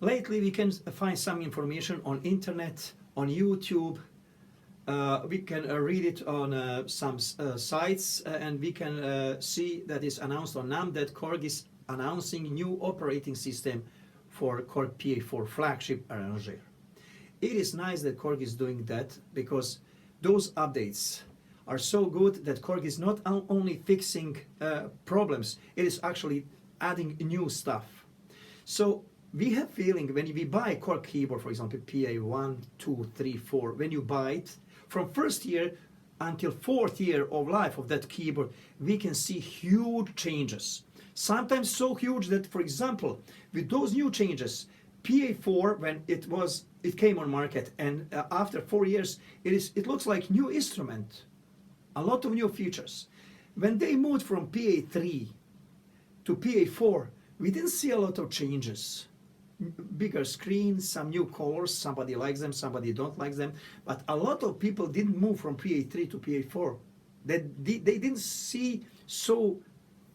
Lately we can find some information on internet, on YouTube. We can read it on some sites, and we can see that it's announced on NAM that Korg is announcing new operating system for Korg PA4 flagship arranger. It is nice that Korg is doing that, because those updates are so good that Korg is not only fixing problems, it is actually adding new stuff. So we have feeling when we buy a Korg keyboard, for example, PA1, 2, 3, 4, when you buy it, from first year until fourth year of life of that keyboard, we can see huge changes. Sometimes so huge that, for example, with those new changes, PA4, when it came on market, and after 4 years, it looks like new instrument. A lot of new features. When they moved from PA3 to PA4, we didn't see a lot of changes. Bigger screen, some new colors, somebody likes them, somebody don't like them, but a lot of people didn't move from PA3 to PA4. They didn't see so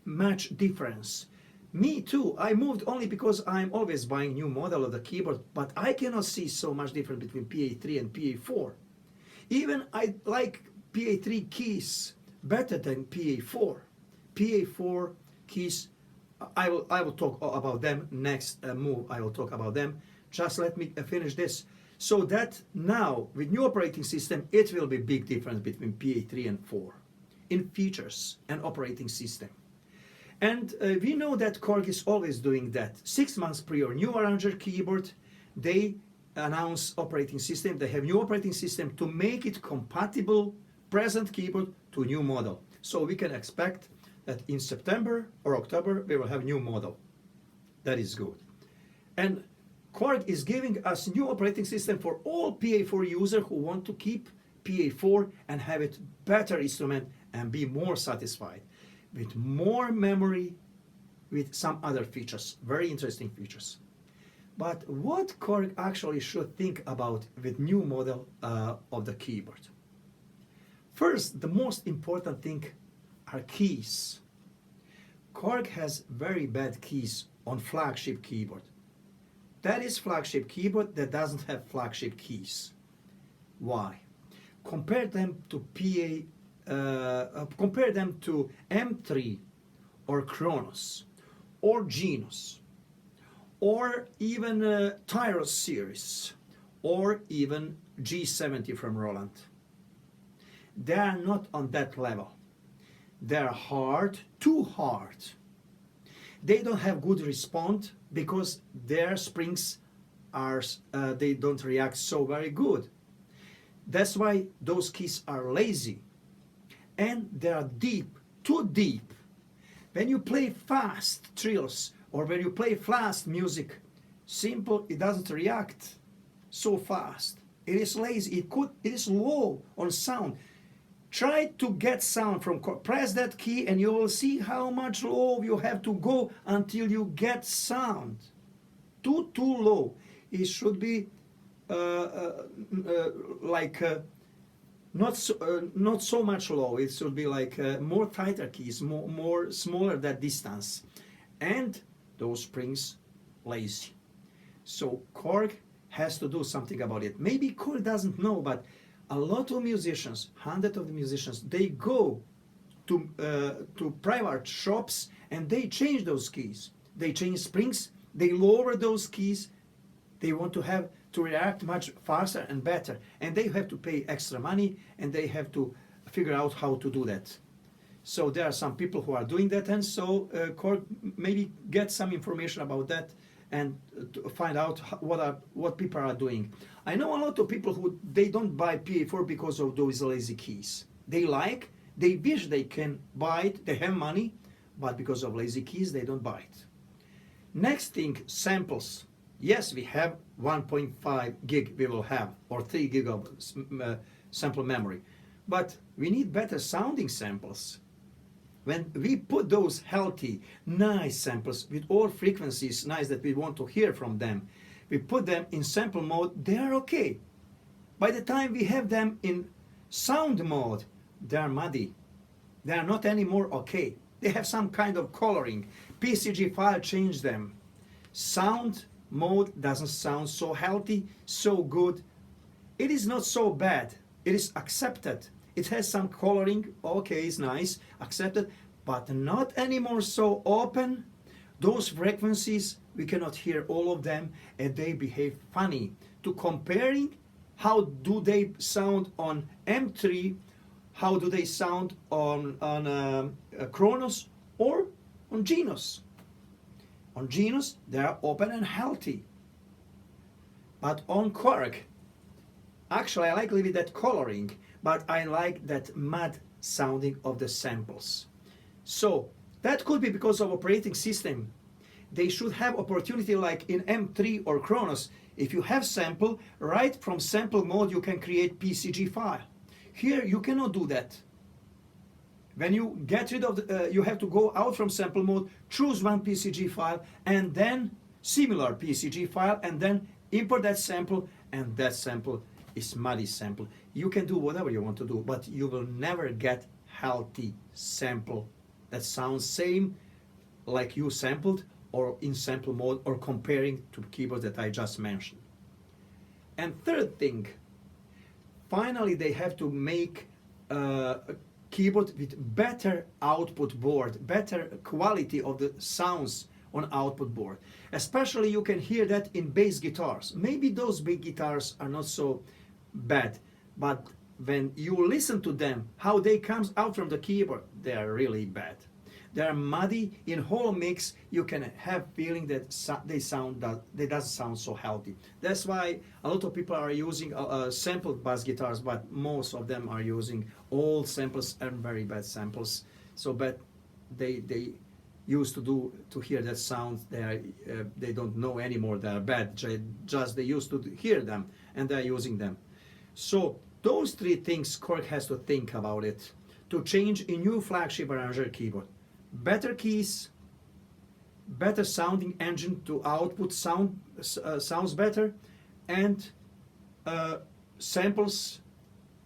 much difference. Me too, I moved only because I'm always buying new model of the keyboard, but I cannot see so much difference between PA3 and PA4. Even I like PA3 keys better than PA4. PA4 keys, I will talk about them next move. I will talk about them. Just let me finish this. So that now with new operating system, it will be big difference between PA3 and 4 in features and operating system. And we know that Korg is always doing that. 6 months prior new arranger keyboard, they announce operating system. They have new operating system to make it compatible present keyboard to new model. So we can expect that in September or October we will have new model. That is good. And Korg is giving us new operating system for all PA4 users who want to keep PA4 and have it better instrument and be more satisfied with more memory, with some other features, very interesting features. But what Korg actually should think about with new model of the keyboard? First, the most important thing are keys. Korg has very bad keys on flagship keyboard. That is flagship keyboard that doesn't have flagship keys. Why? Compare them to M3 or Kronos or Genus or even Tyros series or even G70 from Roland. They are not on that level. They're hard, too hard. They don't have good response because their springs are they don't react so very good. That's why those keys are lazy, and they are deep, too deep. When you play fast trills or when you play fast music, simple, it doesn't react so fast. It is lazy. It is low on sound. Try to get sound from Korg. Press that key and you will see how much low you have to go until you get sound. Too low. It should be not so much low. It should be like more tighter keys, more smaller that distance, and those springs lazy. So Korg has to do something about it. Maybe Korg doesn't know, but a lot of musicians, hundreds of the musicians, they go to private shops and they change those keys. They change springs, they lower those keys. They want to have to react much faster and better, and they have to pay extra money and they have to figure out how to do that. So there are some people who are doing that, and so Korg maybe get some information about that and to find out what people are doing. I know a lot of people who they don't buy PA4 because of those lazy keys. They wish they can buy it, they have money, but because of lazy keys they don't buy it. Next thing, samples. Yes, we have 1.5 gig we will have, or 3 gig of sample memory, but we need better sounding samples. When we put those healthy, nice samples with all frequencies, nice that we want to hear from them, we put them in sample mode, they are okay. By the time we have them in sound mode, they are muddy. They are not anymore okay. They have some kind of coloring. PCG file changed them. Sound mode doesn't sound so healthy, so good. It is not so bad. It is accepted. It has some coloring. Okay, it's nice, accepted, but not anymore so open. Those frequencies, we cannot hear all of them, and they behave funny. To comparing, how do they sound on M3, how do they sound on Kronos or on Genos? On Genos, they are open and healthy. But on Korg, actually I like a little bit that coloring, but I like that mud sounding of the samples. So that could be because of operating system. They should have opportunity like in M3 or Kronos. If you have sample, right from sample mode you can create PCG file. Here you cannot do that. When you get rid of the, you have to go out from sample mode, choose one PCG file, and then similar PCG file, and then import that sample, and that sample is muddy sample. You can do whatever you want to do, but you will never get healthy sample that sounds same like you sampled or in sample mode or comparing to keyboards that I just mentioned. And third thing, finally they have to make a keyboard with better output board, better quality of the sounds on output board. Especially you can hear that in bass guitars. Maybe those big guitars are not so bad, but when you listen to them, how they comes out from the keyboard, they are really bad. They are muddy. In whole mix, you can have feeling that they doesn't sound so healthy. That's why a lot of people are using sampled bass guitars, but most of them are using old samples and very bad samples. So bad they used to hear that sound. They don't know anymore they are bad. Just they used to hear them and they are using them. So those three things Korg has to think about it to change a new flagship arranger keyboard. Better keys, better sounding engine to output sounds better, and samples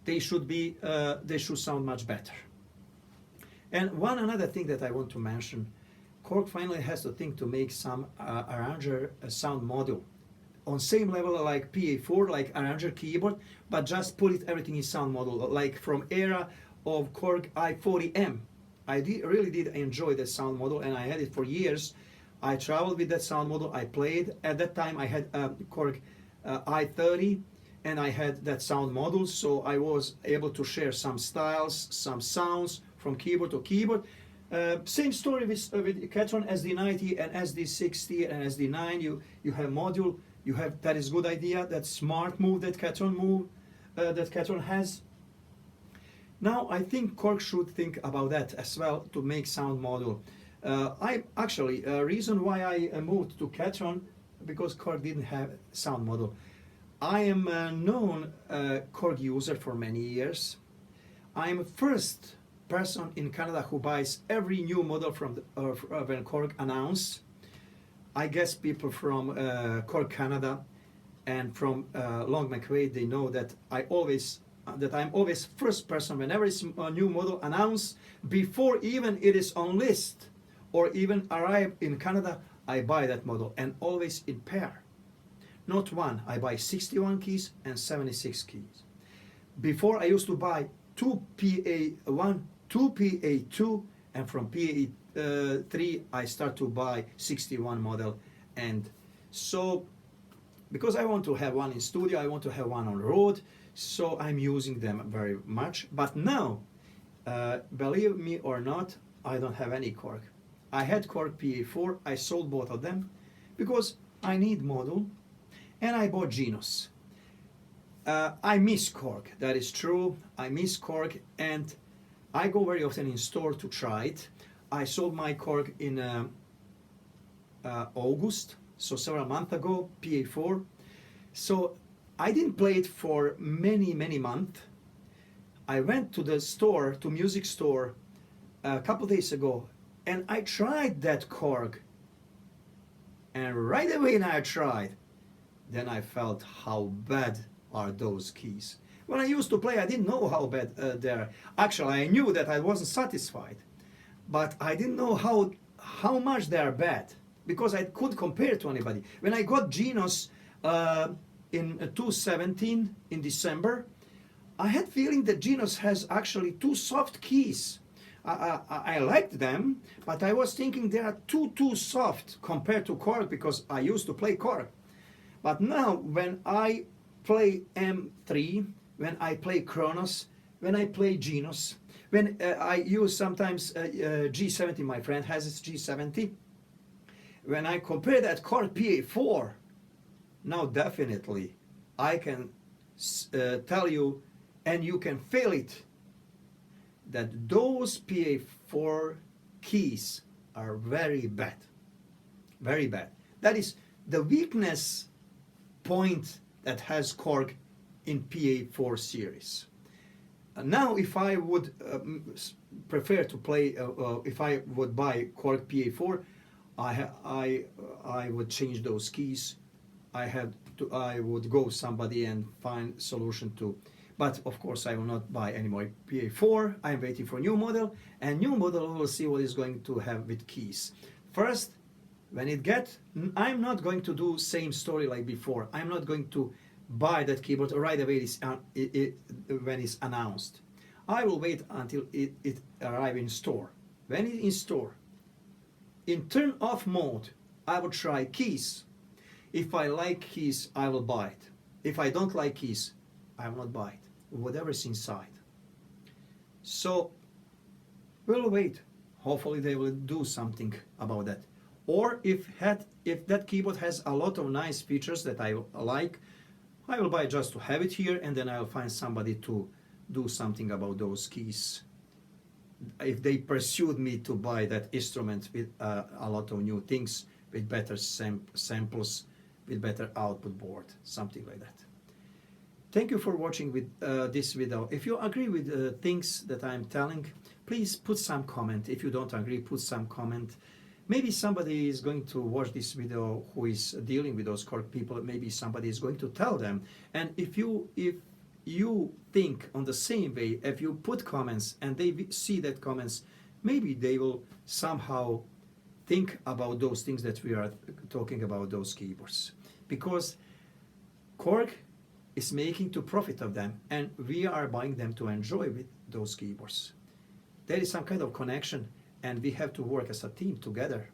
they should sound much better. And another thing that I want to mention, Korg finally has to think to make some arranger sound module on same level like PA4, like arranger keyboard, but just put it everything in sound module, like from era of Korg i40M. I really did enjoy that sound model, and I had it for years. I traveled with that sound model. I played. At that time, I had Korg i30, and I had that sound model, so I was able to share some styles, some sounds from keyboard to keyboard. Same story with Ketron SD90 and SD60 and SD9. You have module. You have that is good idea. That smart move that Ketron has. Now I think Korg should think about that as well to make sound module. I actually reason why I moved to Ketron because Korg didn't have sound module. I am a known Korg user for many years. I am the first person in Canada who buys every new model from when Korg announce. I guess people from Korg Canada and from Long McQuaid, they know that I'm always first person whenever it's a new model announced, before even it is on list or even arrive in Canada, I buy that model, and always in pair. Not one, I buy 61 keys and 76 keys. Before I used to buy two PA1, two PA2, and from PA3 I start to buy 61 model. And so because I want to have one in studio, I want to have one on the road, so I'm using them very much. But now, believe me or not, I don't have any Korg. I had Korg PA4, I sold both of them because I need model, and I bought Genos. I miss Korg, that is true. I miss Korg, and I go very often in store to try it. I sold my Korg in August, so several months ago, PA4. So I didn't play it for many months. I went to the store, to music store, a couple days ago, and I tried that Korg. And right away when I tried, then I felt how bad are those keys. When I used to play, I didn't know how bad they are. Actually, I knew that I wasn't satisfied, but I didn't know how much they are bad. because I couldn't compare to anybody. When I got Genos in 2017 in December, I had feeling that Genos has actually too soft keys. I liked them, but I was thinking they are too soft compared to Korg, because I used to play Korg. But now when I play M3, when I play Kronos, when I play Genos, when I use sometimes G70, my friend has its G70, when I compare that Korg PA4, now definitely I can tell you, and you can feel it, that those PA4 keys are very bad. Very bad. That is the weakness point that has Korg in PA4 series. Now if I would prefer to play, if I would buy Korg PA4, I would change those keys. I would go somebody and find solution to. But of course I will not buy any more PA4. I'm waiting for new model, and new model we will see what is going to have with keys. First, when it gets, I'm not going to do same story like before. I'm not going to buy that keyboard right away when it's announced. I will wait until it arrives in store. When it's in store, in turn off mode, I will try keys. If I like keys, I will buy it. If I don't like keys, I will not buy it. Whatever is inside. So we'll wait. Hopefully they will do something about that. Or if that keyboard has a lot of nice features that I like, I will buy just to have it here, and then I'll find somebody to do something about those keys. If they pursued me to buy that instrument with a lot of new things, with better samples, with better output board, something like that. Thank you for watching with this video. If you agree with things that I'm telling, please put some comment. If you don't agree, put some comment. Maybe somebody is going to watch this video who is dealing with those Korg people. Maybe somebody is going to tell them. And if you think on the same way, if you put comments and they see that comments, maybe they will somehow think about those things that we are talking about, those keyboards. Because Korg is making to profit of them, and we are buying them to enjoy with those keyboards. There is some kind of connection, and we have to work as a team together.